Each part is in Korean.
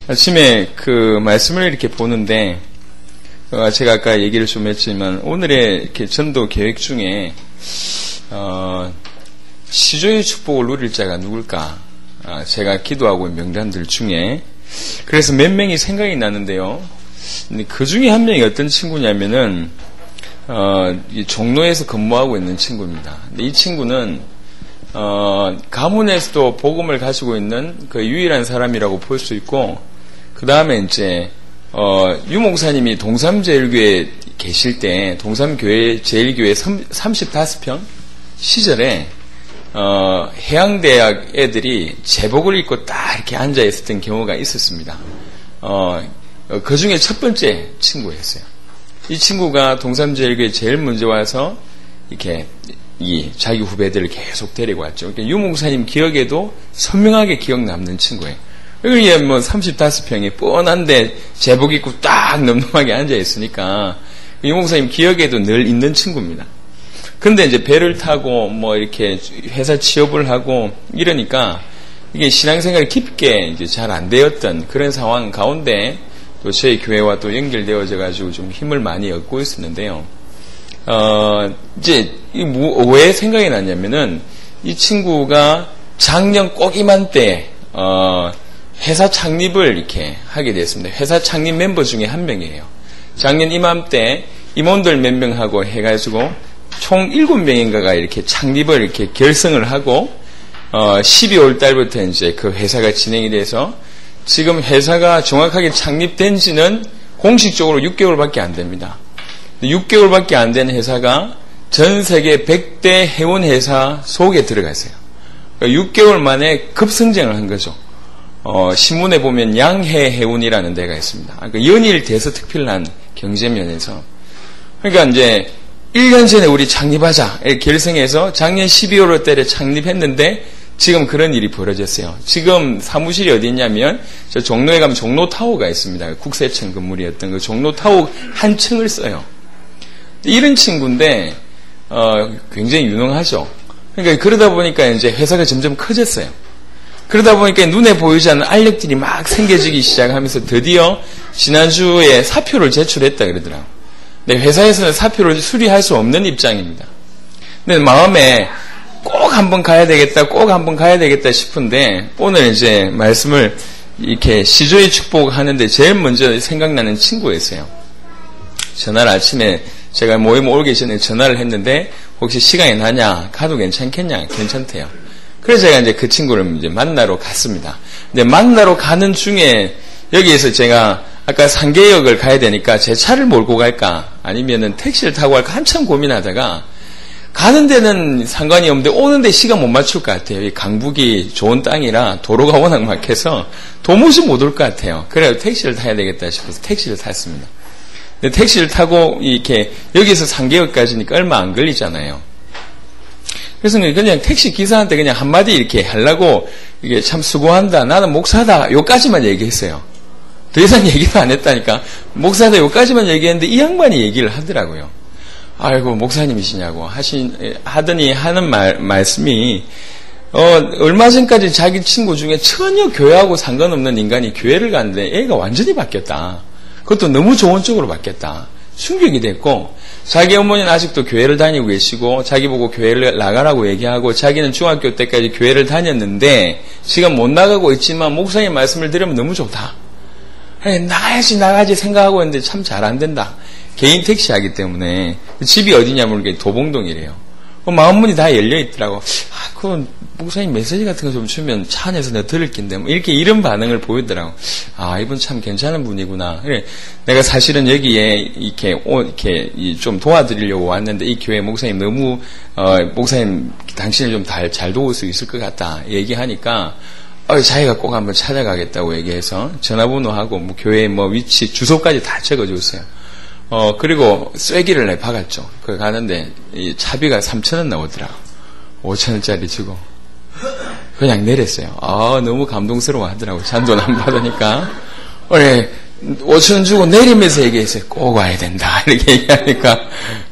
아침에 그 말씀을 이렇게 보는데, 제가 아까 얘기를 좀 했지만, 오늘의 이렇게 전도 계획 중에, 시조의 축복을 누릴 자가 누굴까? 제가 기도하고 있는 명단들 중에, 그래서 몇 명이 생각이 나는데요. 그 중에 한 명이 어떤 친구냐면은, 이 종로에서 근무하고 있는 친구입니다. 근데 이 친구는, 가문에서도 복음을 가지고 있는 그 유일한 사람이라고 볼 수 있고, 그 다음에 이제, 유 목사님이 동삼제일교회 계실 때, 동삼교회 제일교회 35평 시절에, 해양대학 애들이 제복을 입고 딱 이렇게 앉아 있었던 경우가 있었습니다. 그 중에 첫 번째 친구였어요. 이 친구가 동삼제일교회 제일 먼저 와서, 이렇게, 자기 후배들을 계속 데리고 왔죠. 그러니까 유 목사님 기억에도 선명하게 기억 남는 친구예요. 여기에 뭐 35평이 뻔한데 제복 입고 딱 늠름하게 앉아 있으니까 유 목사님 기억에도 늘 있는 친구입니다. 근데 이제 배를 타고 뭐 이렇게 회사 취업을 하고 이러니까 이게 신앙생활이 깊게 이제 잘 안 되었던 그런 상황 가운데 또 저희 교회와 또 연결되어져 가지고 좀 힘을 많이 얻고 있었는데요. 이제 왜 생각이 났냐면은 이 친구가 작년 꼭 이맘때 회사 창립을 이렇게 하게 됐습니다. 회사 창립 멤버 중에 한 명이에요. 작년 이맘때 임원들 몇 명하고 해가지고 총 7명인가가 이렇게 창립을 이렇게 결성을 하고 12월 달부터 이제 그 회사가 진행이 돼서 지금 회사가 정확하게 창립된 지는 공식적으로 6개월밖에 안 됩니다. 6개월밖에 안 된 회사가 전 세계 100대 해운 회사 속에 들어갔어요. 그러니까 6개월 만에 급성장을 한 거죠. 신문에 보면 양해 해운이라는 데가 있습니다. 그러니까 연일 대서특필난 경제면에서. 그러니까 이제 1년 전에 우리 창립하자 이렇게 결성해서 작년 12월 달에 창립했는데 지금 그런 일이 벌어졌어요. 지금 사무실이 어디 있냐면 저 종로에 가면 종로타워가 있습니다. 국세청 건물이었던 그 종로타워 한 층을 써요. 이런 친구인데 굉장히 유능하죠. 그러니까 그러다 보니까 이제 회사가 점점 커졌어요. 그러다 보니까 눈에 보이지 않는 알력들이 막 생겨지기 시작하면서 드디어 지난주에 사표를 제출했다 그러더라고요. 근데 회사에서는 사표를 수리할 수 없는 입장입니다. 근데 마음에 꼭 한번 가야 되겠다, 꼭 한번 가야 되겠다 싶은데 오늘 이제 말씀을 이렇게 시조의 축복하는데 제일 먼저 생각나는 친구였어요. 전화를 아침에 제가 모임 오기 전에 전화를 했는데 혹시 시간이 나냐, 가도 괜찮겠냐, 괜찮대요. 그래서 제가 이제 그 친구를 이제 만나러 갔습니다. 근데 만나러 가는 중에 여기에서 제가 아까 상계역을 가야 되니까 제 차를 몰고 갈까 아니면은 택시를 타고 갈까 한참 고민하다가 가는 데는 상관이 없는데 오는데 시간 못 맞출 것 같아요. 이 강북이 좋은 땅이라 도로가 워낙 막혀서 도무지 못 올 것 같아요. 그래서 택시를 타야 되겠다 싶어서 택시를 탔습니다. 근데 택시를 타고 이렇게 여기서 상계역까지니까 얼마 안 걸리잖아요. 그래서 그냥 택시 기사한테 그냥 한마디 이렇게 하려고 이게 참 수고한다. 나는 목사다. 요까지만 얘기했어요. 더 이상 얘기도 안 했다니까. 목사다. 요까지만 얘기했는데 이 양반이 얘기를 하더라고요. 아이고 목사님이시냐고 하더니 하는 말씀이 얼마 전까지 자기 친구 중에 전혀 교회하고 상관없는 인간이 교회를 갔는데 애가 완전히 바뀌었다. 그것도 너무 좋은 쪽으로 바뀌었다. 충격이 됐고 자기 어머니는 아직도 교회를 다니고 계시고 자기 보고 교회를 나가라고 얘기하고 자기는 중학교 때까지 교회를 다녔는데 지금 못 나가고 있지만 목사님 말씀을 들으면 너무 좋다. 나가야지 생각하고 있는데 참 잘 안 된다. 개인 택시 하기 때문에 집이 어디냐면 이렇게 도봉동이래요. 마음문이 다 열려 있더라고. 그건 목사님 메시지 같은 거 좀 주면 차 안에서 내가 들을 낀데 뭐 이렇게 이런 반응을 보이더라고. 이분 참 괜찮은 분이구나. 그래 내가 사실은 여기에 이렇게 좀 도와드리려고 왔는데 이 교회 목사님 너무 목사님 당신을 좀 잘 도울 수 있을 것 같다 얘기하니까 자기가 꼭 한번 찾아가겠다고 얘기해서 전화번호하고 뭐 교회 뭐 위치 주소까지 다 적어줬어요. 그리고 쐐기를 내 박았죠. 거기 가는데, 이 차비가 3,000원 나오더라고. 5,000원짜리 주고. 그냥 내렸어요. 너무 감동스러워 하더라고. 잔돈 안 받으니까. 5,000원 주고 내리면서 얘기했어요. 꼭 와야 된다. 이렇게 얘기하니까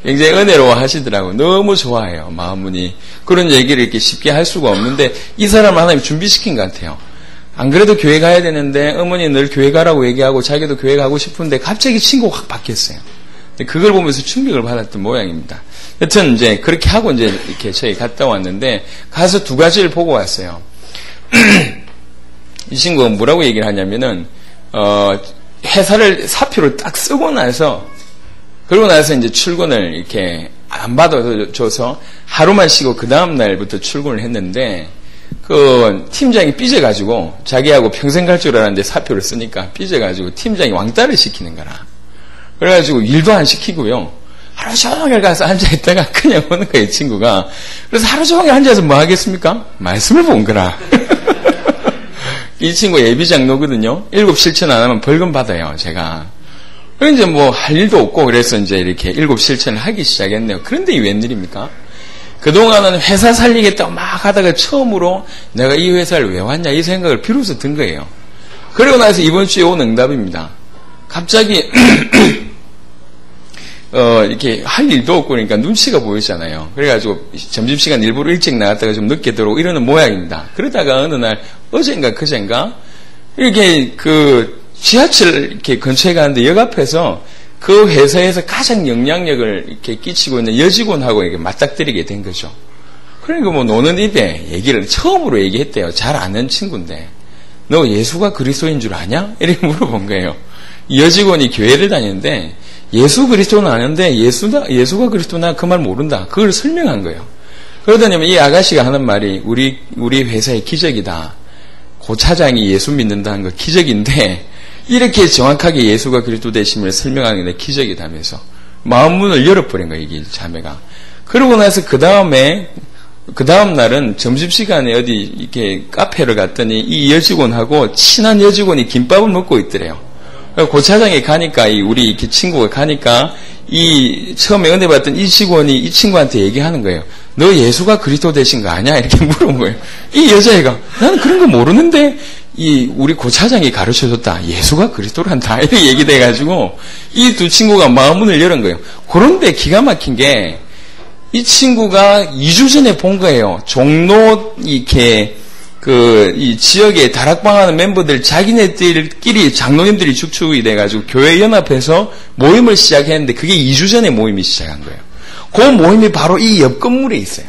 굉장히 은혜로워 하시더라고. 너무 좋아해요. 마음문이. 그런 얘기를 이렇게 쉽게 할 수가 없는데, 이 사람 하나님 준비시킨 것 같아요. 안 그래도 교회 가야 되는데 어머니 늘 교회 가라고 얘기하고 자기도 교회 가고 싶은데 갑자기 친구가 확 바뀌었어요. 그걸 보면서 충격을 받았던 모양입니다. 여튼 이제 그렇게 하고 이제 이렇게 저희 갔다 왔는데 가서 두 가지를 보고 왔어요. 이 친구가 뭐라고 얘기를 하냐면은 회사를 사표를 딱 쓰고 나서 그러고 나서 이제 출근을 이렇게 안 받아줘서 하루만 쉬고 그 다음 날부터 출근을 했는데 그 팀장이 삐져가지고 자기하고 평생 갈 줄 알았는데 사표를 쓰니까 삐져가지고 팀장이 왕따를 시키는 거라. 그래가지고 일도 안 시키고요. 하루 종일 가서 앉아있다가 그냥 오는 거예요, 친구가. 그래서 하루 종일 앉아서 뭐 하겠습니까? 말씀을 본 거라. 이 친구 예비장로거든요. 7실천 안 하면 벌금 받아요, 제가. 그래서 이제 뭐 할 일도 없고 그래서 이제 이렇게 7실천을 하기 시작했네요. 그런데 이 웬일입니까? 그동안은 회사 살리겠다고 막 하다가 처음으로 내가 이 회사를 왜 왔냐 이 생각을 비로소 든 거예요. 그러고 나서 이번 주에 온 응답입니다. 갑자기 이렇게 할 일도 없고 그러니까 눈치가 보이잖아요. 그래가지고 점심시간 일부러 일찍 나갔다가 좀 늦게 들어오고 이러는 모양입니다. 그러다가 어느 날 어젠가 그젠가 이렇게 그 지하철 이렇게 근처에 가는데 역 앞에서 그 회사에서 가장 영향력을 이렇게 끼치고 있는 여직원하고 이렇게 맞닥뜨리게 된 거죠. 그러니까 뭐 노는 입에 얘기를 처음으로 얘기했대요. 잘 아는 친구인데 너 예수가 그리스도인 줄 아냐? 이렇게 물어본 거예요. 이 여직원이 교회를 다니는데 예수 그리스도는 아는데 예수가 그리스도나 그 말 모른다. 그걸 설명한 거예요. 그러더니 이 아가씨가 하는 말이 우리 회사의 기적이다. 고 차장이 예수 믿는다는 거 기적인데 이렇게 정확하게 예수가 그리스도 되심을 설명하는 게 기적이다면서 마음 문을 열어버린 거예요, 이게 자매가. 그러고 나서 그 다음 날은 점심시간에 어디 이렇게 카페를 갔더니 이 여직원하고 친한 여직원이 김밥을 먹고 있더래요. 고 차장이 가니까 우리 이렇게 친구가 가니까 처음에 은혜 받던 이 직원이 이 친구한테 얘기하는 거예요. 너 예수가 그리스도 되신 거 아냐? 이렇게 물어본 거예요. 이 여자애가 나는 그런 거 모르는데 우리 고 차장이 가르쳐줬다. 예수가 그리스도란다. 이렇게 얘기돼가지고 이 두 친구가 마음문을 열은 거예요. 그런데 기가 막힌 게 이 친구가 2주 전에 본 거예요. 종로 이렇게 이 지역에 다락방하는 멤버들 자기네들끼리 장로님들이 축축이 돼가지고 교회 연합해서 모임을 시작했는데 그게 2주 전에 모임이 시작한 거예요. 그 모임이 바로 이 옆 건물에 있어요.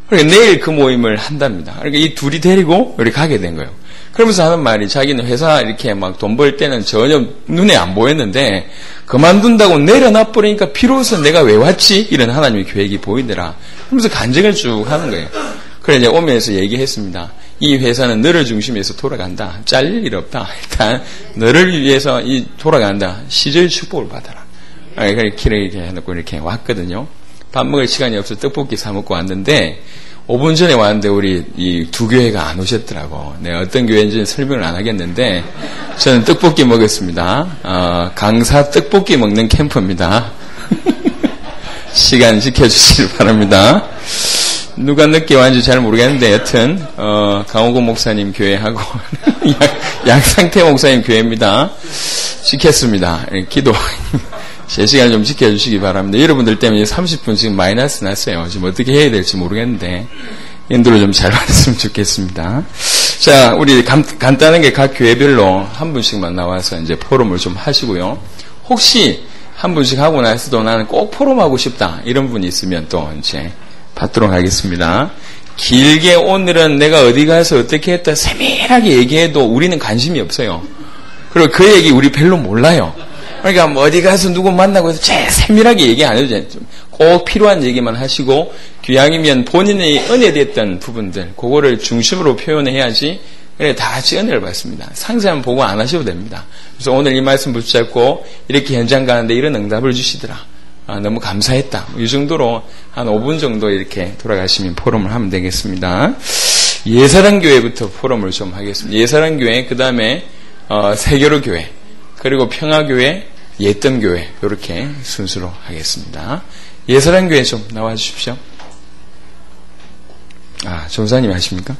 그러니까 내일 그 모임을 한답니다. 그러니까 이 둘이 데리고 이렇게 가게 된 거예요. 그러면서 하는 말이 자기는 회사 이렇게 막 돈 벌 때는 전혀 눈에 안 보였는데 그만둔다고 내려놔 버리니까 비로소 내가 왜 왔지? 이런 하나님의 계획이 보이더라. 그러면서 간증을 쭉 하는 거예요. 그래 이제 오면서 얘기했습니다. 이 회사는 너를 중심에서 돌아간다. 잘릴 일 없다. 일단 너를 위해서 돌아간다. 시저의 축복을 받아라. 그래 길에 이렇게 해놓고 이렇게 왔거든요. 밥 먹을 시간이 없어서 떡볶이 사 먹고 왔는데 5분 전에 왔는데 우리 이 두 교회가 안 오셨더라고. 내가 어떤 교회인지는 설명을 안 하겠는데 저는 떡볶이 먹었습니다. 강사 떡볶이 먹는 캠프입니다. 시간 지켜주시길 바랍니다. 누가 늦게 왔는지 잘 모르겠는데 여튼 강호곤 목사님 교회하고 양상태 목사님 교회입니다. 지켰습니다. 기도 제 시간 좀 지켜주시기 바랍니다. 여러분들 때문에 30분 지금 마이너스 났어요. 지금 어떻게 해야 될지 모르겠는데 인도를 좀 잘 받았으면 좋겠습니다. 자, 우리 간단하게 각 교회별로 한 분씩만 나와서 이제 포럼을 좀 하시고요. 혹시 한 분씩 하고 나서도 나는 꼭 포럼하고 싶다 이런 분이 있으면 또 이제 받도록 하겠습니다. 길게 오늘은 내가 어디 가서 어떻게 했다 세밀하게 얘기해도 우리는 관심이 없어요. 그리고 그 얘기 우리 별로 몰라요. 그러니까 뭐 어디 가서 누구 만나고 해서 제일 세밀하게 얘기 안 해도 돼요. 꼭 필요한 얘기만 하시고 기왕이면 본인의 은혜됐던 부분들 그거를 중심으로 표현해야지 그래 다 같이 은혜를 받습니다. 상세한 보고 안 하셔도 됩니다. 그래서 오늘 이 말씀 붙잡고 이렇게 현장 가는데 이런 응답을 주시더라. 너무 감사했다. 이 정도로 한 5분 정도 이렇게 돌아가시면 포럼을 하면 되겠습니다. 예사랑교회부터 포럼을 좀 하겠습니다. 예사랑교회, 그 다음에 세교로교회, 그리고 평화교회, 예뜸교회 이렇게 순서로 하겠습니다. 예사랑교회 좀 나와주십시오. 전사님 하십니까?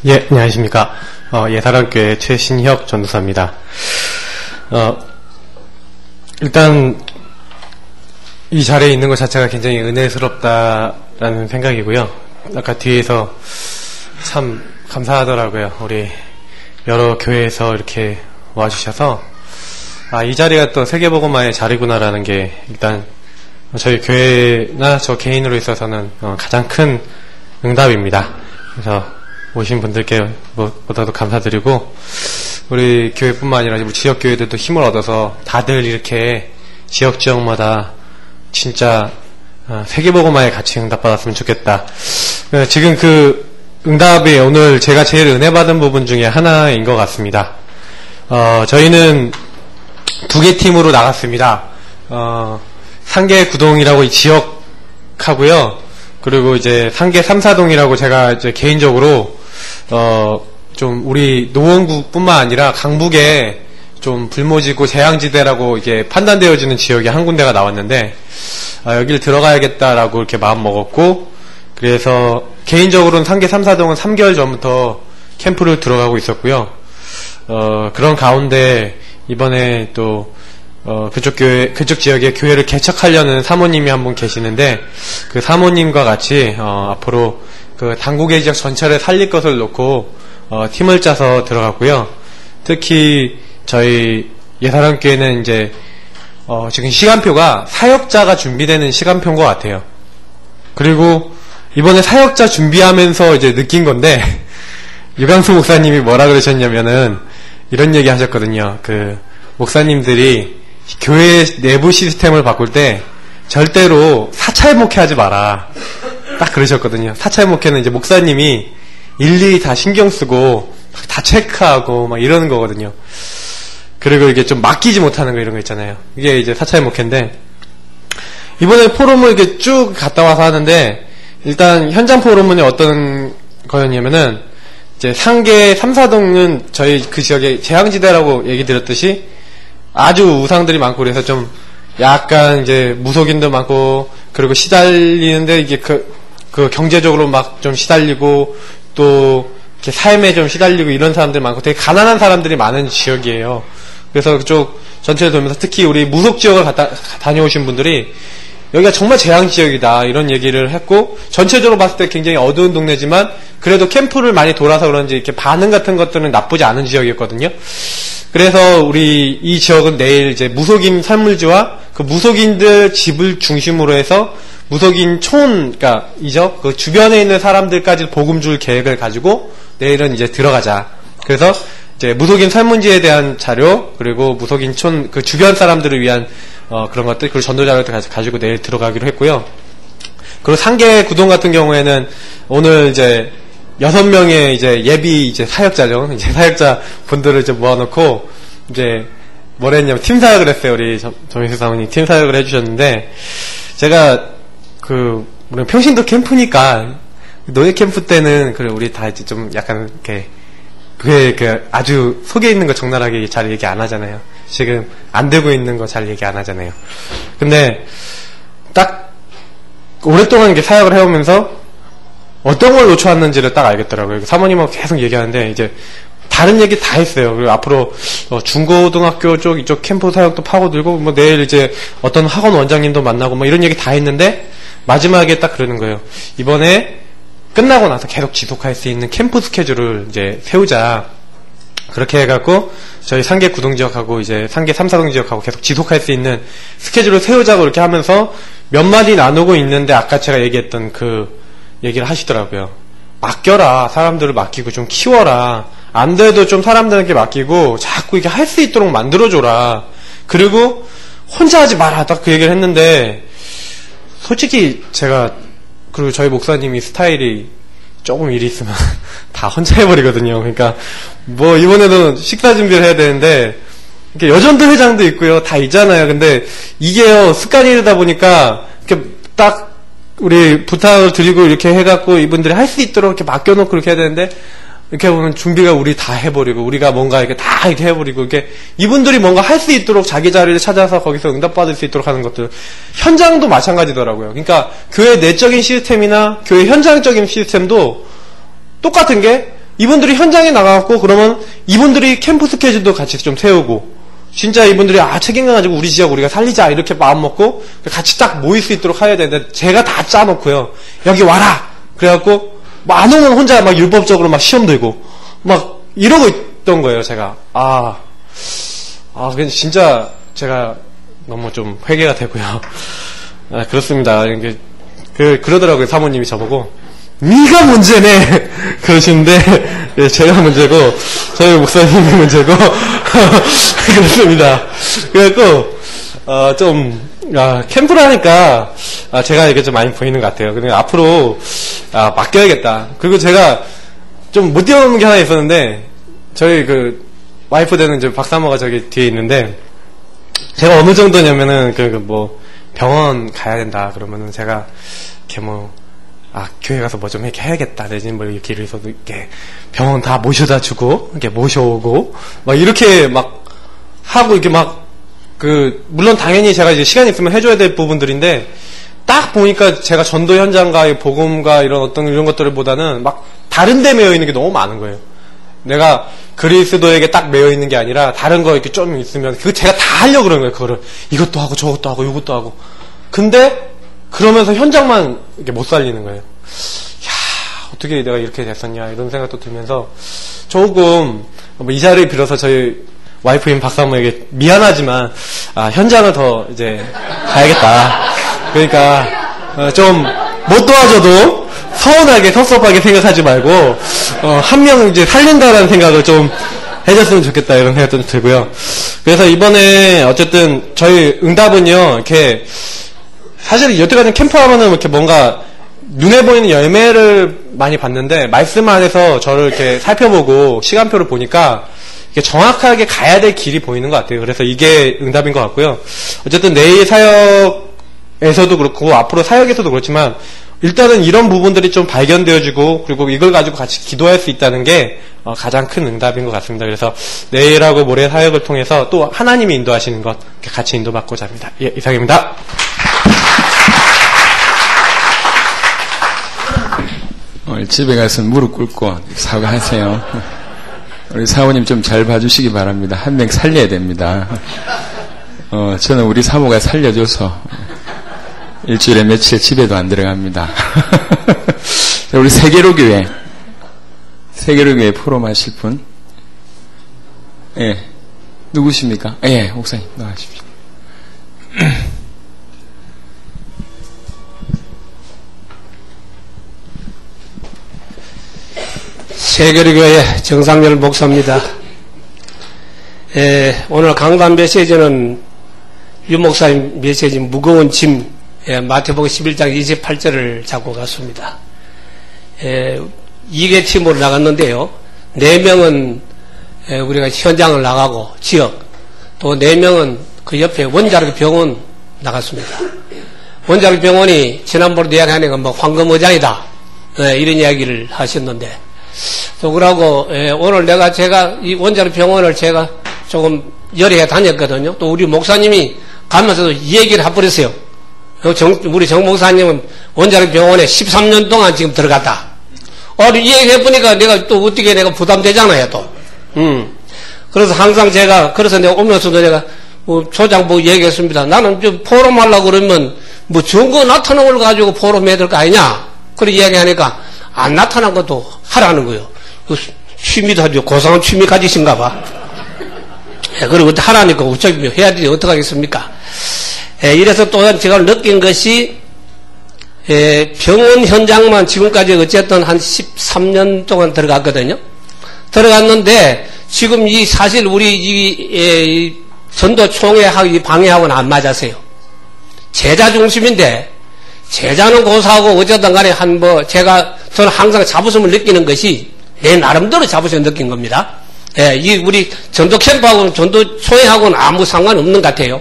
예, 안녕하십니까. 예사랑교회 최신혁 전도사입니다. 일단 이 자리에 있는 것 자체가 굉장히 은혜스럽다라는 생각이고요. 아까 뒤에서 참 감사하더라고요. 우리 여러 교회에서 이렇게 와주셔서 이 자리가 또 세계복음화의 자리구나라는 게 일단 저희 교회나 저 개인으로 있어서는 가장 큰 응답입니다. 그래서 오신 분들께 보다도 감사드리고 우리 교회뿐만 아니라 우리 지역 교회들도 힘을 얻어서 다들 이렇게 지역마다 진짜 세계복음화에 같이 응답받았으면 좋겠다. 지금 그 응답이 오늘 제가 제일 은혜받은 부분 중에 하나인 것 같습니다. 저희는 2개 팀으로 나갔습니다. 상계 구동이라고 지역하고요. 그리고 이제 상계 3사동이라고 제가 이제 개인적으로 좀 우리 노원구뿐만 아니라 강북에 좀 불모지고 재앙지대라고 이게 판단되어지는 지역이 한 군데가 나왔는데 여길 들어가야겠다라고 이렇게 마음 먹었고, 그래서 개인적으로는 상계 3사동은 3개월 전부터 캠프를 들어가고 있었고요. 그런 가운데 이번에 또 그쪽 지역에 교회를 개척하려는 사모님이 한 분 계시는데, 그 사모님과 같이 앞으로 그 당국의 지역 전체를 살릴 것을 놓고 팀을 짜서 들어갔고요. 특히 저희 예사랑교회는 이제 지금 시간표가 사역자가 준비되는 시간표인 것 같아요. 그리고 이번에 사역자 준비하면서 이제 느낀 건데, 유강수 목사님이 뭐라 그러셨냐면은 이런 얘기 하셨거든요. 그 목사님들이 교회 내부 시스템을 바꿀 때 절대로 사찰 목회하지 마라, 딱 그러셨거든요. 사찰 목회는 이제 목사님이 일일이 다 신경 쓰고 다 체크하고 막 이러는 거거든요. 그리고 이게 좀 맡기지 못하는 거, 이런 거 있잖아요. 이게 이제 사찰 목회인데, 이번에 포럼을 이렇게 쭉 갔다 와서 하는데, 일단 현장 포럼은 어떤 거였냐면은 이제 상계 3사동은 저희 그 지역에 재앙지대라고 얘기 드렸듯이 아주 우상들이 많고, 그래서 좀 약간 이제 무속인도 많고, 그리고 시달리는데 이게 그 경제적으로 막 좀 시달리고, 또 이렇게 삶에 좀 시달리고 이런 사람들이 많고 되게 가난한 사람들이 많은 지역이에요. 그래서 그쪽 전체를 돌면서 특히 우리 무속 지역을 다녀오신 분들이 여기가 정말 재앙 지역이다, 이런 얘기를 했고, 전체적으로 봤을 때 굉장히 어두운 동네지만 그래도 캠프를 많이 돌아서 그런지 이렇게 반응 같은 것들은 나쁘지 않은 지역이었거든요. 그래서 우리 이 지역은 내일 이제 무속인 산물지와 그 무속인들 집을 중심으로 해서 무속인 그러니까 그 주변에 있는 사람들까지 복음 줄 계획을 가지고 내일은 이제 들어가자. 그래서 이제 무속인 산문지에 대한 자료, 그리고 무속인 그 주변 사람들을 위한 그런 것들, 그리고 전도 자료를 가지고 내일 들어가기로 했고요. 그리고 상계 구동 같은 경우에는 오늘 이제 6명의 이제 예비 이제 사역자죠. 이제 사역자 분들을 이제 모아놓고 이제 뭐라 했냐면 팀 사역을 했어요. 우리 정혜수 사모님 팀 사역을 해주셨는데, 제가 우리 평신도 캠프니까 노예 캠프 때는 우리 다 이제 좀 약간 이렇게 아주 속에 있는 거 적나라하게 잘 얘기 안 하잖아요. 지금 안 되고 있는 거 잘 얘기 안 하잖아요. 근데 딱 오랫동안 이렇게 사역을 해오면서 어떤 걸 놓쳐왔는지를 딱 알겠더라고요. 사모님하고 계속 얘기하는데 이제 다른 얘기 다 했어요. 그리고 앞으로 중고등학교 이쪽 캠프 사역도 파고들고, 뭐 내일 이제 어떤 학원 원장님도 만나고 뭐 이런 얘기 다 했는데, 마지막에 딱 그러는 거예요. 이번에 끝나고 나서 계속 지속할 수 있는 캠프 스케줄을 이제 세우자. 그렇게 해갖고 저희 상계 구동 지역하고 이제 상계 3사동 지역하고 계속 지속할 수 있는 스케줄을 세우자고 이렇게 하면서 몇 마디 나누고 있는데, 아까 제가 얘기했던 그 얘기를 하시더라고요. 맡겨라. 사람들을 맡기고 좀 키워라. 안 돼도 좀 사람들에게 맡기고 자꾸 이렇게 할 수 있도록 만들어줘라. 그리고 혼자 하지 마라. 딱 그 얘기를 했는데, 솔직히 제가, 그리고 저희 목사님이 스타일이 조금 일이 있으면 다 혼자 해버리거든요. 그러니까 뭐 이번에도 식사 준비를 해야 되는데, 이렇게 여전도 회장도 있고요. 다 있잖아요. 근데 이게요, 습관이 되다 보니까 이렇게 딱 우리 부탁을 드리고 이렇게 해갖고 이분들이 할 수 있도록 이렇게 맡겨놓고 그렇게 해야 되는데, 이렇게 보면 준비가 우리 다 해버리고, 우리가 뭔가 이렇게 다 이렇게 해버리고, 이렇게 이분들이 뭔가 할 수 있도록 자기 자리를 찾아서 거기서 응답받을 수 있도록 하는 것들, 현장도 마찬가지더라고요. 그러니까 교회 내적인 시스템이나 교회 현장적인 시스템도 똑같은 게, 이분들이 현장에 나가갖고 그러면 이분들이 캠프 스케줄도 같이 좀 세우고, 진짜 이분들이 책임감 가지고 우리 지역 우리가 살리자 이렇게 마음 먹고 같이 딱 모일 수 있도록 해야 되는데 제가 다 짜놓고요. 여기 와라. 그래갖고 안 오면 혼자 막 율법적으로 막 시험 들고 막 이러고 있던 거예요. 제가 근데 진짜 제가 너무 좀 회개가 되고요. 그렇습니다. 그러더라고요. 사모님이 저보고 네가 문제네 그러시는데 제가 문제고 저희 목사님이 문제고 그렇습니다. 그래갖고 캠프를 하니까 제가 이게 좀 많이 보이는 것 같아요. 그러니까 앞으로 맡겨야겠다. 그리고 제가 좀 못 뛰어오는 게 하나 있었는데 저희 와이프 되는 이제 박사모가 저기 뒤에 있는데 제가 어느 정도냐면은 병원 가야 된다 그러면은 제가 이렇게 교회 가서 뭐 좀 이렇게 해야겠다. 내지는 이렇게 이래서도 이렇게 병원 다 모셔다 주고, 이렇게 모셔오고, 이렇게 하고, 이렇게 물론 당연히 제가 이제 시간이 있으면 해줘야 될 부분들인데, 딱 보니까 제가 전도 현장과 복음과 이런 것들보다는 다른 데 매여 있는 게 너무 많은 거예요. 내가 그리스도에게 딱 매여 있는 게 아니라, 다른 거 이렇게 좀 있으면, 그거 제가 다 하려고 그러는 거예요, 그거를. 이것도 하고, 저것도 하고, 이것도 하고. 근데, 그러면서 현장만 이렇게 못 살리는 거예요. 어떻게 내가 이렇게 됐었냐 이런 생각도 들면서 조금 이 자리를 빌어서 저희 와이프인 박사모에게 미안하지만 현장을 더 이제 가야겠다. 그러니까 좀 못 도와줘도 서운하게 섭섭하게 생각하지 말고 한 명 이제 살린다라는 생각을 좀 해줬으면 좋겠다 이런 생각도 좀 들고요. 그래서 이번에 어쨌든 저희 응답은요 이렇게 사실 여태까지 캠프하면은 이렇게 뭔가 눈에 보이는 열매를 많이 봤는데 말씀 안에서 저를 이렇게 살펴보고 시간표를 보니까 이게 정확하게 가야 될 길이 보이는 것 같아요. 그래서 이게 응답인 것 같고요. 어쨌든 내일 사역에서도 그렇고 앞으로 사역에서도 그렇지만 일단은 이런 부분들이 좀 발견되어지고 그리고 이걸 가지고 같이 기도할 수 있다는 게 가장 큰 응답인 것 같습니다. 그래서 내일하고 모레 사역을 통해서 또 하나님이 인도하시는 것 같이 인도받고자 합니다. 예, 이상입니다. 오늘 집에 가서 무릎 꿇고 사과하세요. 우리 사모님 좀 잘 봐주시기 바랍니다. 한 명 살려야 됩니다. 저는 우리 사모가 살려줘서 일주일에 며칠 집에도 안 들어갑니다. 우리 세계로교회 포럼 하실 분? 예. 누구십니까? 예, 목사님 나가십시오. 세계로교회 정상열 목사입니다. 오늘 강단 메시지는 유 목사님 메시지 무거운 짐 마태복음 11장 28절을 잡고 갔습니다. 2개 팀으로 나갔는데요. 4명은 우리가 현장을 나가고 지역 또 4명은 그 옆에 원자력 병원 나갔습니다. 원자력 병원이 지난번에 이야기하니까 황금의장이다 이런 이야기를 하셨는데 또 그러고 오늘 제가 이 원자력 병원을 제가 조금 여러 해 다녔거든요. 또 우리 목사님이 가면서도 이 얘기를 해버렸어요. 우리 정 목사님은 원자력 병원에 13년 동안 지금 들어갔다. 이 얘기 해보니까 내가 또 어떻게 내가 부담되잖아요, 또. 그래서 항상 그래서 내가 오면서도 내가 조장 얘기했습니다. 나는 좀 포럼 하려고 그러면 증거 나타나는 걸 가지고 포럼 해야 될 거 아니냐? 그런 이야기하니까 안 나타난 것도 하라는 거예요. 취미도 하죠. 고상한 취미 가지신가 봐. 그리고 하라니까 어차피 해야 되지 어떡하겠습니까? 이래서 또 제가 느낀 것이 병원 현장만 지금까지 어쨌든 한 13년 동안 들어갔거든요. 들어갔는데 지금 사실 우리 전도 총회하고 방해하고는 안 맞았어요. 제자 중심인데 제자는 고사하고 어쨌든 간에 저는 항상 자부심을 느끼는 것이 내 나름대로 자부심을 느낀 겁니다. 우리 전도 캠프하고는 전도 총회하고는 아무 상관없는 것 같아요.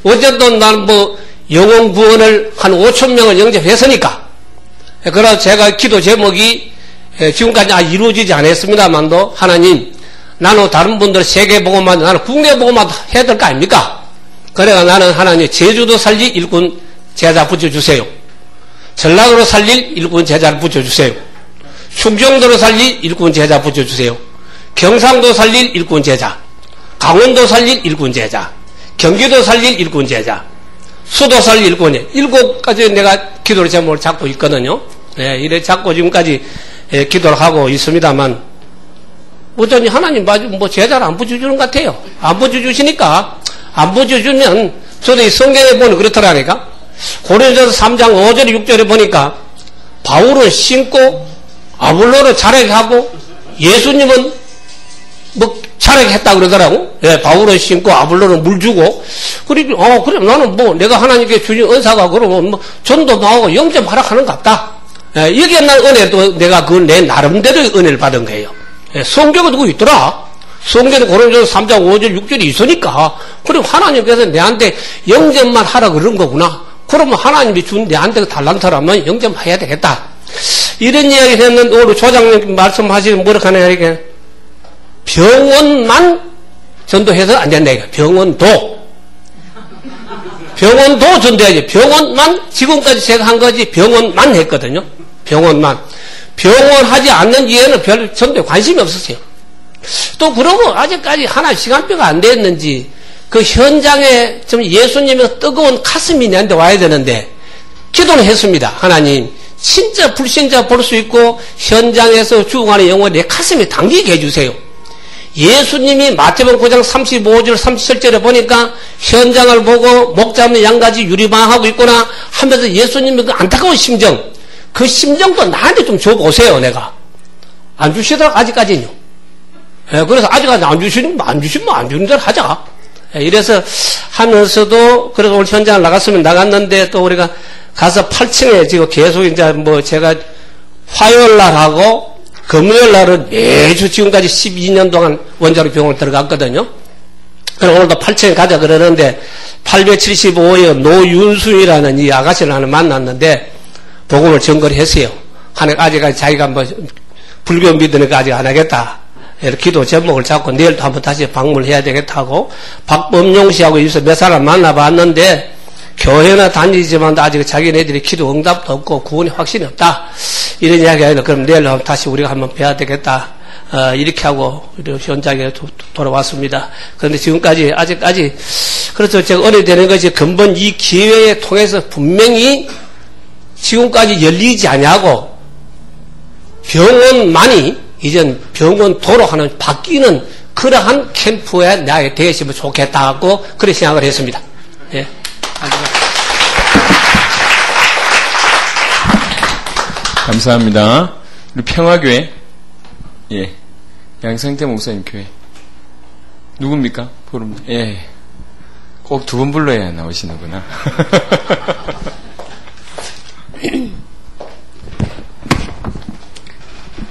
어쨌든 나는 영혼 구원을 한 5천 명을 영접했으니까. 그래서 제가 기도 제목이 지금까지 이루어지지 않았습니다만도 하나님 나는 다른 분들 세계 보고만 나는 국내 보고만 해야 될 거 아닙니까? 그래가 나는 하나님 제주도 살릴 일꾼 제자 붙여주세요. 전라도로 살릴 일꾼 제자를 붙여주세요. 충청도로 살릴 일꾼 제자 붙여주세요. 경상도 살릴 일꾼 제자. 강원도 살릴 일꾼 제자, 경기도 살릴 일꾼 제자, 수도 살릴 일꾼 제자, 7가지 내가 기도의 제목을 잡고 있거든요. 예, 이래 잡고 지금까지 기도를 하고 있습니다만, 어쩌니 하나님 뭐 제자를 안 붙여주는 것 같아요. 안 붙여주시니까, 안 붙여주면, 저도 이 성경에 보면 그렇더라니까. 고린도서 3장 5절 6절에 보니까, 바울은 신고, 아볼로는 자력하고, 예수님은 뭐 자력했다 그러더라고. 예, 바울은 신고, 아볼로는 물 주고. 그래 나는 뭐 내가 하나님께 주신 은사가 그러면 뭐 전도 나오고 영접 하락하는 것 같다. 예, 여기에 난 은혜도 내가 그 내 나름대로의 은혜를 받은 거예요. 예, 성경에 누구 있더라? 성경에 고린도서 3장 5절 6절이 있으니까, 그리고 하나님께서 내한테 영접만 하라 그런 거구나. 그러면 하나님이 준 내한테 달란트라면 영접해야 되겠다. 이런 이야기를 했는데, 오늘 조장님 말씀하시는 뭐라고 하냐, 이게. 병원만 전도해서 안 된다, 이거. 병원도 전도해야지. 병원만, 지금까지 제가 한 거지, 병원만 했거든요. 병원 하지 않는 이에는 별 전도에 관심이 없었어요. 또 그러고 아직까지 하나 시간표가 안 됐는지 그 현장에 좀 예수님의 뜨거운 가슴이 내한테 와야 되는데 기도는 했습니다. 하나님 진짜 불신자 볼 수 있고 현장에서 죽어가는 영혼이 내 가슴에 당기게 해주세요. 예수님이 마태복음 9장 35절 37절에 보니까 현장을 보고 목 잡는 양가지 유리방하고 있구나 하면서 예수님의 그 안타까운 심정, 그 심정도 나한테 좀 줘보세요. 내가 안 주시더라고 아직까지는요. 예, 그래서 아직까지 안 주시면 안 주는 대로 하자. 예, 이래서 하면서도 그래서 오늘 현장을 나갔으면 나갔는데 또 우리가 가서 8층에 지금 계속 이제 뭐 제가 화요일 날 하고 금요일 날은 매주 지금까지 12년 동안 원자로 병원을 들어갔거든요. 그럼 오늘도 8층에 가자 그러는데 875의 노윤수이라는 이 아가씨를 하나 만났는데 복음을 전거를 했어요. 아직까지 자기가 뭐 불교 믿으니까 아직 안 하겠다. 이렇게 기도 제목을 잡고 내일도 한번 다시 방문을 해야 되겠다고 박범용 씨하고 여기서 몇 사람 만나봤는데 교회나 다니지만 아직 자기네들이 기도 응답도 없고 구원이 확신이 없다. 이런 이야기가 아니라 그럼 내일 다시 우리가 한번 뵈야 되겠다. 이렇게 하고 현장에 돌아왔습니다. 그런데 지금까지 아직까지 그래서 제가 은혜 되는 것이 근본 이 기회에 통해서 분명히 지금까지 열리지 아니하고 병원만이 이젠 병원도로 하는 바뀌는 그러한 캠프에 나에 되었으면 좋겠다고 그렇게 생각을 했습니다. 예. 감사합니다. 우리 평화교회, 예, 양성태 목사님 교회 누굽니까? 보름, 예, 꼭 두 번 불러야 나오시는구나.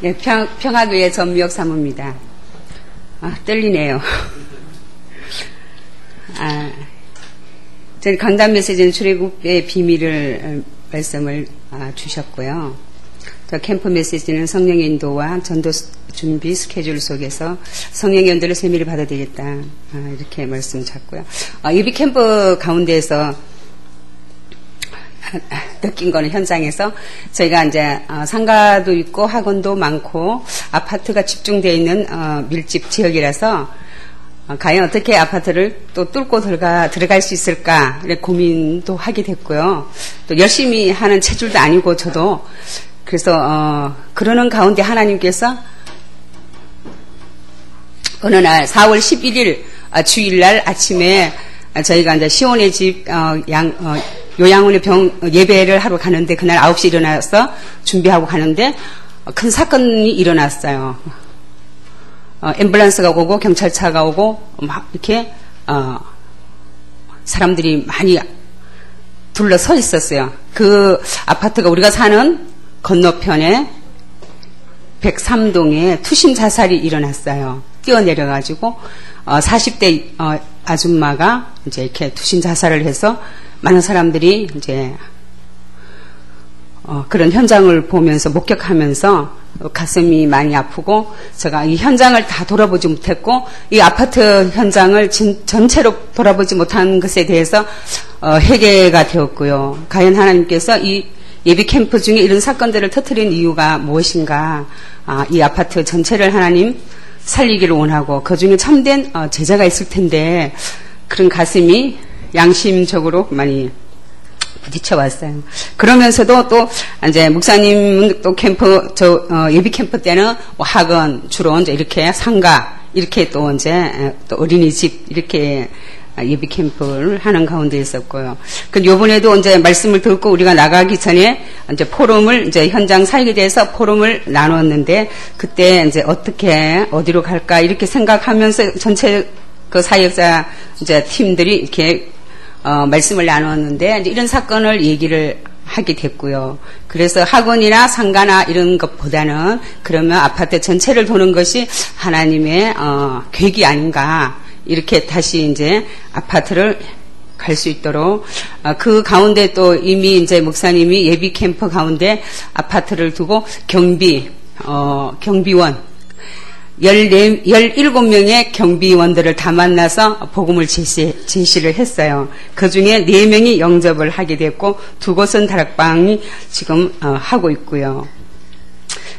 네, 평화교회 전미옥 사모입니다. 떨리네요. 저희 강단 메시지는 출애굽의 비밀을 말씀을 주셨고요. 또 캠프 메시지는 성령의 인도와 전도 준비 스케줄 속에서 성령의 인도를 세밀히 받아야 되겠다. 이렇게 말씀 잡고요. 예비 캠프 가운데에서 느낀 거는 현장에서 저희가 이제 상가도 있고 학원도 많고 아파트가 집중되어 있는 밀집 지역이라서 과연 어떻게 아파트를 또 뚫고 들어갈 수 있을까 고민도 하게 됐고요. 또 열심히 하는 체질도 아니고 저도 그래서 그러는 가운데 하나님께서 어느 날 4월 11일 주일날 아침에 저희가 이제 시온의 집 요양원의 예배를 하러 가는데 그날 9시 일어나서 준비하고 가는데 큰 사건이 일어났어요. 앰뷸런스가 오고 경찰차가 오고 막 이렇게 사람들이 많이 둘러서 있었어요. 그 아파트가 우리가 사는 건너편에 103동에 투신 자살이 일어났어요. 뛰어내려가지고 40대 아줌마가 이제 이렇게 투신 자살을 해서 많은 사람들이 이제 그런 현장을 보면서 목격하면서 가슴이 많이 아프고 제가 이 현장을 다 돌아보지 못했고 이 아파트 현장을 전체로 돌아보지 못한 것에 대해서 회개가 되었고요. 과연 하나님께서 이 예비 캠프 중에 이런 사건들을 터뜨린 이유가 무엇인가? 이 아파트 전체를 하나님 살리기를 원하고 그중에 참된 제자가 있을 텐데 그런 가슴이 양심적으로 많이 부딪혀 왔어요. 그러면서도 또 이제 목사님은 또 캠프 예비 캠프 때는 뭐 학원 주로 이제 이렇게 상가 이렇게 또 이제 또 어린이집 이렇게 예비 캠프를 하는 가운데 있었고요. 그 요번에도 이제 말씀을 듣고 우리가 나가기 전에 이제 포럼을 이제 현장 사역에 대해서 포럼을 나눴는데 그때 이제 어떻게 어디로 갈까 이렇게 생각하면서 전체 그 사역자 이제 팀들이 이렇게 말씀을 나눴는데 이제 이런 사건을 얘기를 하게 됐고요. 그래서 학원이나 상가나 이런 것보다는 그러면 아파트 전체를 도는 것이 하나님의 계획이 아닌가. 이렇게 다시 이제 아파트를 갈 수 있도록 그 가운데 또 이미 이제 목사님이 예비 캠프 가운데 아파트를 두고 경비원 17명의 경비원들을 다 만나서 복음을 제시를 했어요. 그 중에 4명이 영접을 하게 됐고 2곳은 다락방이 지금 하고 있고요.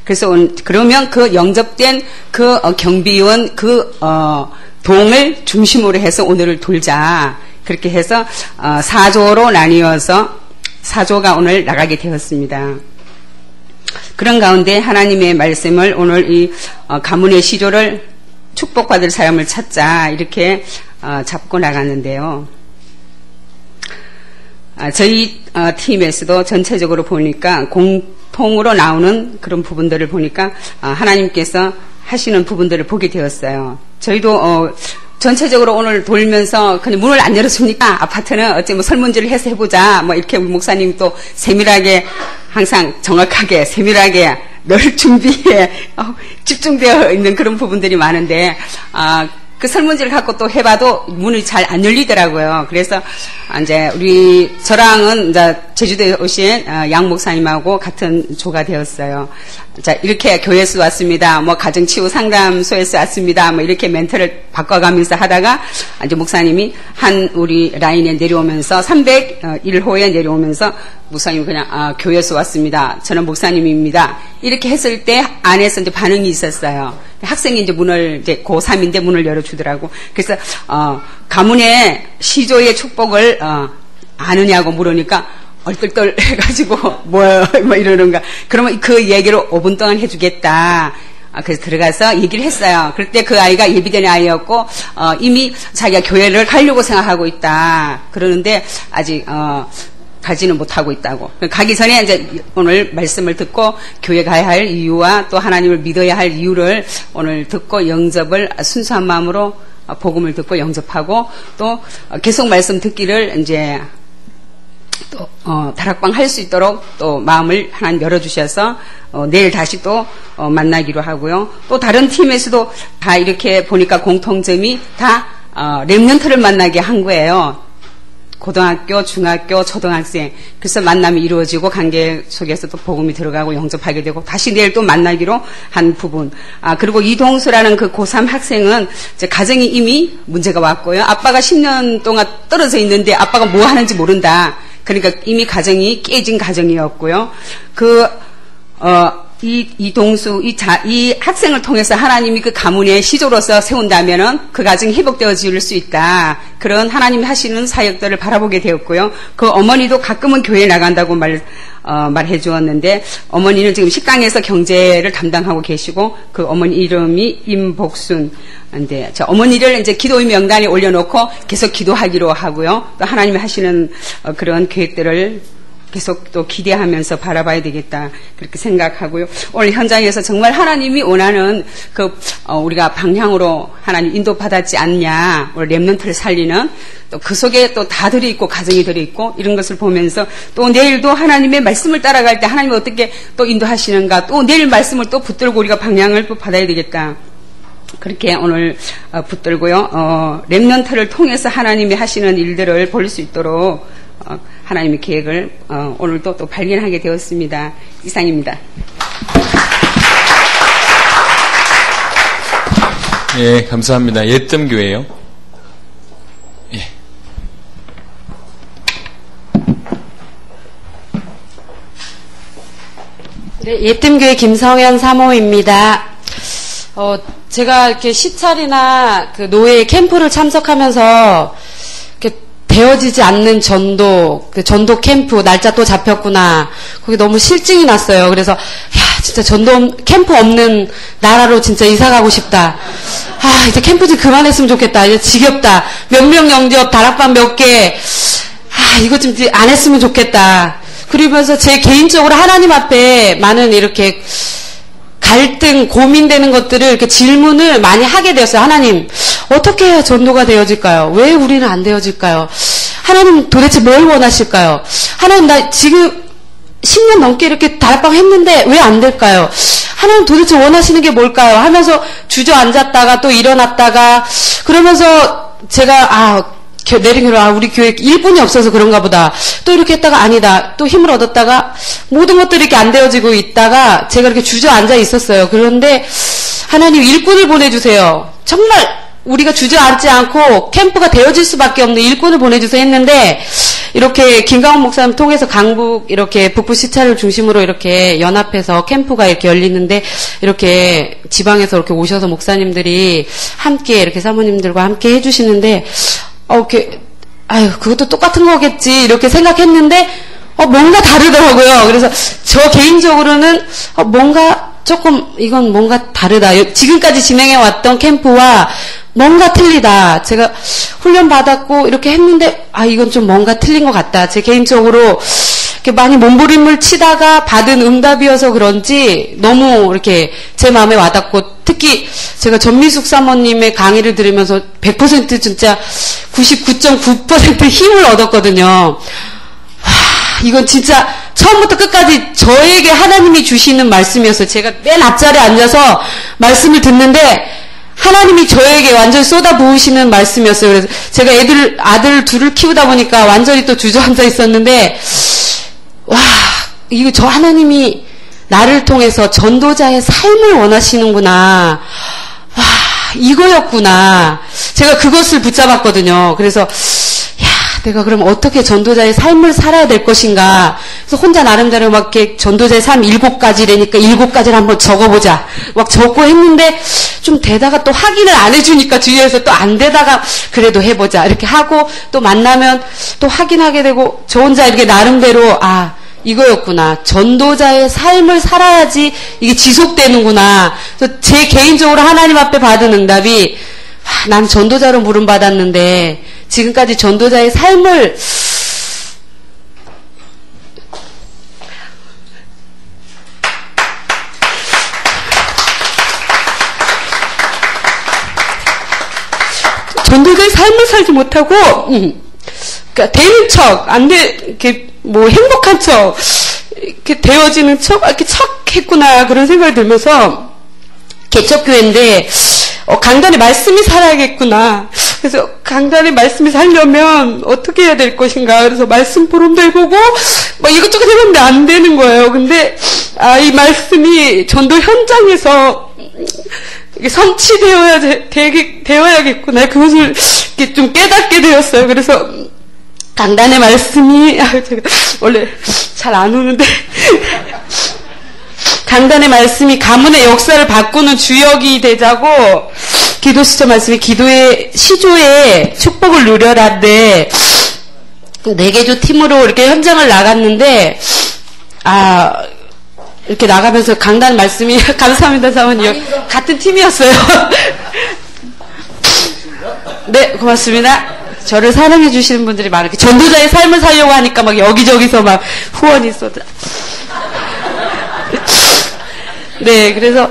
그래서 그러면 그 영접된 그 경비원 동을 중심으로 해서 오늘을 돌자. 그렇게 해서 4조로 나뉘어서 4조가 오늘 나가게 되었습니다. 그런 가운데 하나님의 말씀을 오늘 이 가문의 시조를 축복받을 사람을 찾자 이렇게 잡고 나갔는데요. 저희 팀에서도 전체적으로 보니까 공통으로 나오는 그런 부분들을 보니까 하나님께서 하시는 부분들을 보게 되었어요. 저희도 전체적으로 오늘 돌면서 그냥 문을 안 열어주니까 아파트는 어째 뭐 설문지를 해서 해보자 뭐 이렇게 우리 목사님 또 세밀하게 항상 정확하게 세밀하게 늘 준비에 집중되어 있는 그런 부분들이 많은데 그 설문지를 갖고 또 해봐도 문이 잘 안 열리더라고요. 그래서 이제 저랑은 이제 제주도에 오신 양 목사님하고 같은 조가 되었어요. 자, 이렇게 교회에서 왔습니다. 뭐 가정치유 상담소에서 왔습니다. 뭐 이렇게 멘트를 바꿔가면서 하다가 이제 목사님이 우리 라인에 내려오면서 301호에 내려오면서 목사님 그냥 교회에서 왔습니다. 저는 목사님입니다. 이렇게 했을 때 안에서 이제 반응이 있었어요. 학생이 이제 이제 고3인데 문을 열어주더라고. 그래서 가문의 시조의 축복을 아느냐고 물으니까 얼떨떨 해가지고 뭐 이러는가. 그러면 그 얘기를 5분 동안 해주겠다. 그래서 들어가서 얘기를 했어요. 그럴 때 그 아이가 예비된 아이였고 이미 자기가 교회를 가려고 생각하고 있다. 그러는데 아직 가지는 못하고 있다고. 가기 전에 이제 오늘 말씀을 듣고 교회 가야 할 이유와 또 하나님을 믿어야 할 이유를 오늘 듣고 영접을 순수한 마음으로 복음을 듣고 영접하고 또 계속 말씀 듣기를 이제 또 다락방 할 수 있도록 또 마음을 하나님 열어주셔서 내일 다시 또 만나기로 하고요. 또 다른 팀에서도 다 이렇게 보니까 공통점이 다 렘넌트를 만나게 한 거예요. 고등학교, 중학교, 초등학생. 그래서 만남이 이루어지고 관계 속에서 또 복음이 들어가고 영접하게 되고 다시 내일 또 만나기로 한 부분. 그리고 이동수라는 그 고3 학생은 이제 가정이 이미 문제가 왔고요. 아빠가 10년 동안 떨어져 있는데 아빠가 뭐 하는지 모른다. 그러니까 이미 가정이 깨진 가정이었고요. 이동수, 이 학생을 통해서 하나님이 그 가문의 시조로서 세운다면은 그 가정이 회복되어질 수 있다. 그런 하나님이 하시는 사역들을 바라보게 되었고요. 그 어머니도 가끔은 교회에 나간다고 말해 주었는데, 어머니는 지금 식당에서 경제를 담당하고 계시고, 그 어머니 이름이 임복순. 근데 저 어머니를 이제 기도의 명단에 올려놓고 계속 기도하기로 하고요. 또 하나님이 하시는 그런 계획들을 계속 또 기대하면서 바라봐야 되겠다 그렇게 생각하고요. 오늘 현장에서 정말 하나님이 원하는 우리가 방향으로 하나님 인도받았지 않냐, 오늘 렘넌트를 살리는 또 그 속에 또 다 들어있고 가정이 들어있고 이런 것을 보면서 또 내일도 하나님의 말씀을 따라갈 때 하나님이 어떻게 또 인도하시는가, 또 내일 말씀을 또 붙들고 우리가 방향을 또 받아야 되겠다. 그렇게 오늘 붙들고요. 렘넌트를 통해서 하나님이 하시는 일들을 볼 수 있도록 하나님의 계획을 오늘도 또 발견하게 되었습니다. 이상입니다. 예, 감사합니다. 예뜸교회요. 예. 네, 예뜸교회 김성현 사모입니다. 제가 이렇게 시찰이나 그 노예 캠프를 참석하면서 이렇게 되어지지 않는 전도, 그 전도 캠프 날짜 또 잡혔구나. 거기 너무 실증이 났어요. 그래서 야, 진짜 전도 캠프 없는 나라로 진짜 이사 가고 싶다. 아, 이제 캠프 좀 그만했으면 좋겠다. 이제 지겹다. 몇 명 영접, 다락방 몇 개. 아, 이거 좀 안 했으면 좋겠다. 그러면서 제 개인적으로 하나님 앞에 많은 이렇게 갈등, 고민되는 것들을 이렇게 질문을 많이 하게 되었어요. 하나님, 어떻게 해야 전도가 되어질까요? 왜 우리는 안 되어질까요? 하나님 도대체 뭘 원하실까요? 하나님, 나 지금 10년 넘게 이렇게 다락방 했는데 왜 안 될까요? 하나님 도대체 원하시는 게 뭘까요? 하면서 주저앉았다가 또 일어났다가 그러면서 제가 내린 우리 교회 일꾼이 없어서 그런가 보다. 또 이렇게 했다가 아니다. 또 힘을 얻었다가 모든 것들이 이렇게 안 되어지고 있다가 제가 이렇게 주저앉아 있었어요. 그런데 하나님 일꾼을 보내주세요. 정말 우리가 주저앉지 않고 캠프가 되어질 수밖에 없는 일꾼을 보내주세요 했는데 이렇게 김강원 목사님 통해서 강북 이렇게 북부 시찰을 중심으로 이렇게 연합해서 캠프가 이렇게 열리는데 이렇게 지방에서 이렇게 오셔서 목사님들이 함께 이렇게 사모님들과 함께 해주시는데 이렇게, 그것도 똑같은 거겠지, 이렇게 생각했는데, 뭔가 다르더라고요. 그래서, 저 개인적으로는, 이건 뭔가 다르다. 지금까지 진행해왔던 캠프와 뭔가 틀리다. 제가 훈련 받았고, 이렇게 했는데, 이건 좀 뭔가 틀린 것 같다. 제 개인적으로, 이렇게 많이 몸부림을 치다가 받은 응답이어서 그런지, 너무 이렇게 제 마음에 와닿고, 특히 제가 전미숙 사모님의 강의를 들으면서 100% 진짜 99.9% 힘을 얻었거든요. 이건 진짜 처음부터 끝까지 저에게 하나님이 주시는 말씀이었어요. 제가 맨 앞자리에 앉아서 말씀을 듣는데 하나님이 저에게 완전히 쏟아부으시는 말씀이었어요. 그래서 제가 아들 둘을 키우다 보니까 완전히 또 주저앉아 있었는데 이거 저 하나님이 나를 통해서 전도자의 삶을 원하시는구나. 이거였구나. 제가 그것을 붙잡았거든요. 그래서 내가 그럼 어떻게 전도자의 삶을 살아야 될 것인가. 그래서 혼자 나름대로 막 이렇게 전도자의 삶 7가지라니까 7가지를 한번 적어보자. 막 적고 했는데 좀 되다가 또 확인을 안 해주니까 주위에서 또 안 되다가 그래도 해보자. 이렇게 하고 또 만나면 또 확인하게 되고 저 혼자 이렇게 나름대로 이거였구나. 전도자의 삶을 살아야지 이게 지속되는구나. 그래서 제 개인적으로 하나님 앞에 받은 응답이 난 전도자로 부름받았는데 지금까지 전도자의 삶을 전도자의 삶을 살지 못하고 그러니까 되는 척, 이렇게 행복한 척, 이렇게 되어지는 척, 이렇게 했구나, 그런 생각이 들면서, 개척교회인데, 강단의 말씀이 살아야겠구나. 그래서 강단의 말씀이 살려면 어떻게 해야 될 것인가. 그래서 말씀 포럼도 해보고, 이것저것 해봤는데 안 되는 거예요. 근데, 이 말씀이 전도 현장에서, 성취되어야겠구나. 그것을 이렇게 좀 깨닫게 되었어요. 그래서, 강단의 말씀이, 제가 원래 잘 안 오는데, 강단의 말씀이 가문의 역사를 바꾸는 주역이 되자고, 기도 시저 말씀이 기도의 시조의 축복을 누려라인데, 4개조 팀으로 이렇게 현장을 나갔는데, 이렇게 나가면서 강단 말씀이, 감사합니다, 사모님. 같은 팀이었어요. 네, 고맙습니다. 저를 사랑해 주시는 분들이 많아요. 전도자의 삶을 살려고 하니까 막 여기저기서 막 후원이 쏟아. 네, 그래서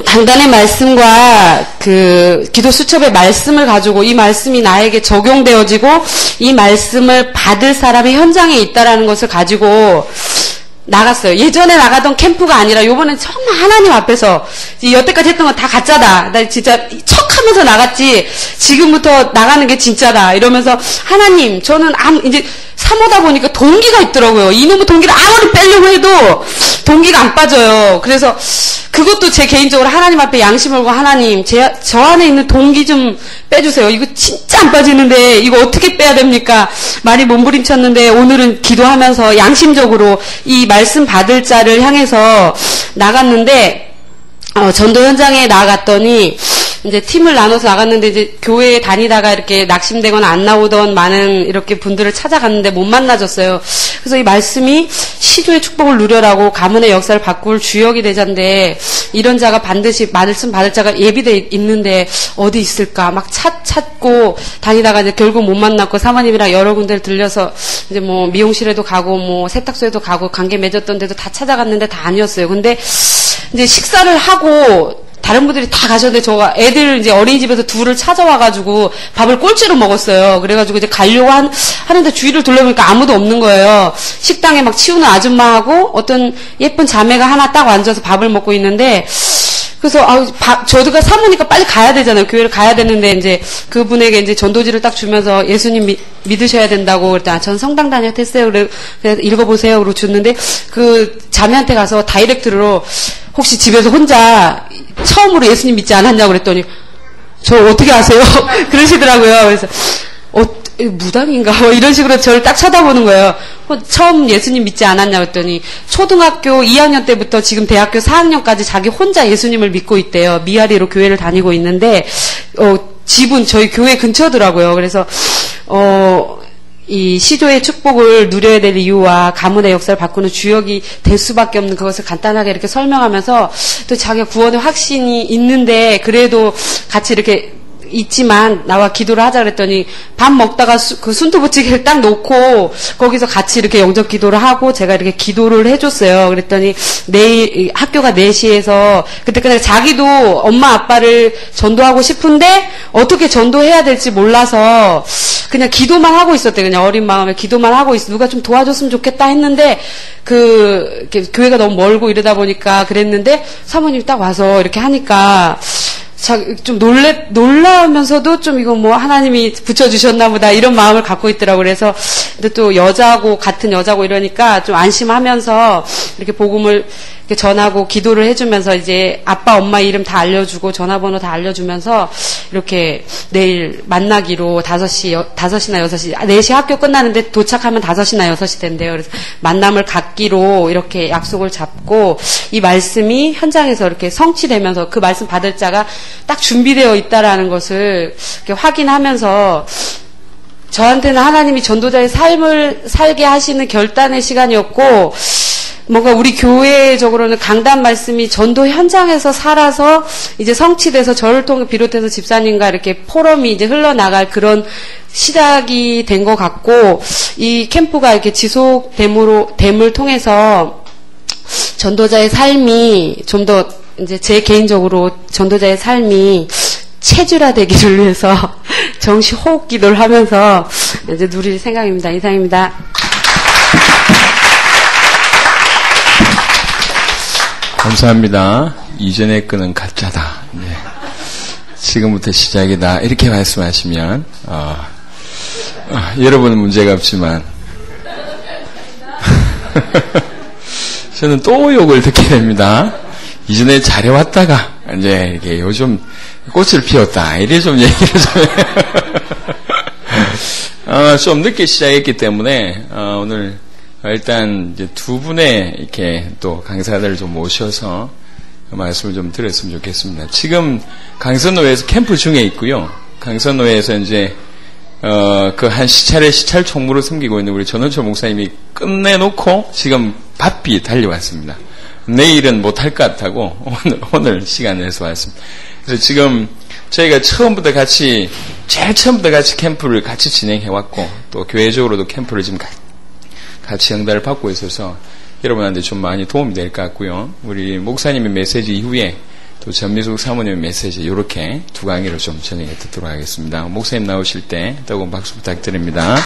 강단의 말씀과 그 기도 수첩의 말씀을 가지고 이 말씀이 나에게 적용되어지고 이 말씀을 받을 사람이 현장에 있다라는 것을 가지고 나갔어요. 예전에 나가던 캠프가 아니라 요번엔 정말 하나님 앞에서 여태까지 했던 건 다 가짜다. 나 진짜 척하면서 나갔지. 지금부터 나가는 게 진짜다. 이러면서 하나님, 저는 이제 사모다 보니까 동기가 있더라고요. 이놈의 동기를 아무리 빼려고 해도 동기가 안 빠져요. 그래서 그것도 제 개인적으로 하나님 앞에 양심을 걸고 하나님, 저 안에 있는 동기 좀 빼주세요. 이거 진짜 안 빠지는데 이거 어떻게 빼야 됩니까? 많이 몸부림쳤는데 오늘은 기도하면서 양심적으로 이 말씀 받을 자를 향해서 나갔는데 전도 현장에 나갔더니 이제 팀을 나눠서 나갔는데 이제 교회에 다니다가 이렇게 낙심되거나 안 나오던 많은 이렇게 분들을 찾아갔는데 못 만나줬어요. 그래서 이 말씀이 시조의 축복을 누려라고 가문의 역사를 바꿀 주역이 되자인데 이런 자가 반드시 말씀 받을 자가 예비돼 있는데 어디 있을까 막 찾고 다니다가 이제 결국 못 만났고 사모님이랑 여러 군데를 들려서 이제 뭐 미용실에도 가고 뭐 세탁소에도 가고 관계 맺었던 데도 다 찾아갔는데 다 아니었어요. 근데 이제 식사를 하고 다른 분들이 다 가셨는데 저가 애들 이제 어린이집에서 둘을 찾아와가지고 밥을 꼴찌로 먹었어요. 그래가지고 이제 가려고 하는데 주위를 둘러보니까 아무도 없는 거예요. 식당에 막 치우는 아줌마하고 어떤 예쁜 자매가 하나 딱 앉아서 밥을 먹고 있는데 그래서 저도가 사모니까 빨리 가야 되잖아요. 교회를 가야 되는데 이제 그분에게 이제 전도지를 딱 주면서 예수님 믿으셔야 된다고 그랬더니 전 성당 다녔댔어요. 그래서 읽어보세요. 그러고 줬는데 그 자매한테 가서 다이렉트로 혹시 집에서 혼자 처음으로 예수님 믿지 않았냐고 그랬더니 저 어떻게 아세요? 그러시더라고요. 그래서 무당인가? 뭐 이런 식으로 저를 딱 쳐다보는 거예요. 처음 예수님 믿지 않았냐고 했더니 초등학교 2학년 때부터 지금 대학교 4학년까지 자기 혼자 예수님을 믿고 있대요. 미아리로 교회를 다니고 있는데 집은 저희 교회 근처더라고요. 그래서 이 시조의 축복을 누려야 될 이유와 가문의 역사를 바꾸는 주역이 될 수밖에 없는 그것을 간단하게 이렇게 설명하면서 또 자기가 구원의 확신이 있는데 그래도 같이 이렇게 있지만 나와 기도를 하자 그랬더니 밥 먹다가 그 순두부찌개를 딱 놓고 거기서 같이 이렇게 영접 기도를 하고 제가 이렇게 기도를 해줬어요. 그랬더니 내일 학교가 4시에서 그때까지 자기도 엄마 아빠를 전도하고 싶은데 어떻게 전도해야 될지 몰라서 그냥 기도만 하고 있었대. 그냥 어린 마음에 기도만 하고 있어. 누가 좀 도와줬으면 좋겠다 했는데 이렇게 교회가 너무 멀고 이러다 보니까 그랬는데 사모님이 딱 와서 이렇게 하니까 좀 놀라면서도 좀 이거 뭐 하나님이 붙여주셨나 보다 이런 마음을 갖고 있더라고요. 그래서 근데 또 같은 여자고 이러니까 좀 안심하면서 이렇게 복음을 이렇게 전하고 기도를 해주면서 이제 아빠 엄마 이름 다 알려주고 전화번호 다 알려주면서 이렇게 내일 만나기로 5시나 6시 4시 학교 끝나는데 도착하면 5시나 6시 된대요. 그래서 만남을 갖기로 이렇게 약속을 잡고 이 말씀이 현장에서 이렇게 성취되면서 그 말씀 받을 자가 딱 준비되어 있다라는 것을 이렇게 확인하면서 저한테는 하나님이 전도자의 삶을 살게 하시는 결단의 시간이었고 뭔가 우리 교회적으로는 강단 말씀이 전도 현장에서 살아서 이제 성취돼서 저를 통해 비롯해서 집사님과 이렇게 포럼이 이제 흘러나갈 그런 시작이 된 것 같고 이 캠프가 이렇게 지속됨을 통해서 전도자의 삶이 좀 더 이제 제 개인적으로 전도자의 삶이 체질화되기를 위해서 정시 호흡 기도를 하면서 이제 누릴 생각입니다. 이상입니다. 감사합니다. 이전에 끈은 가짜다. 네. 지금부터 시작이다. 이렇게 말씀하시면 여러분은 문제가 없지만 저는 또 욕을 듣게 됩니다. 이전에 잘해왔다가 이제 이렇게 요즘 꽃을 피웠다. 이래 좀 얘기를 좀 늦게 시작했기 때문에 오늘 일단 이제 두 분의 이렇게 또 강사들을 좀 모셔서 말씀을 좀 드렸으면 좋겠습니다. 지금 강선노회에서 캠프 중에 있고요. 강선노회에서 이제 그 한 시찰에 시찰 총무로 섬기고 있는 우리 전원철 목사님이 끝내놓고 지금 바삐 달려왔습니다. 내일은 못할 것 같다고 오늘 시간 내서 왔습니다. 그래서 지금 저희가 제일 처음부터 같이 캠프를 같이 진행해왔고 또 교회적으로도 캠프를 지금 같이 응달을 받고 있어서 여러분한테 좀 많이 도움이 될 것 같고요. 우리 목사님의 메시지 이후에 또 전미숙 사모님의 메시지 이렇게 두 강의를 좀 진행해 듣도록 하겠습니다. 목사님 나오실 때 뜨거운 박수 부탁드립니다.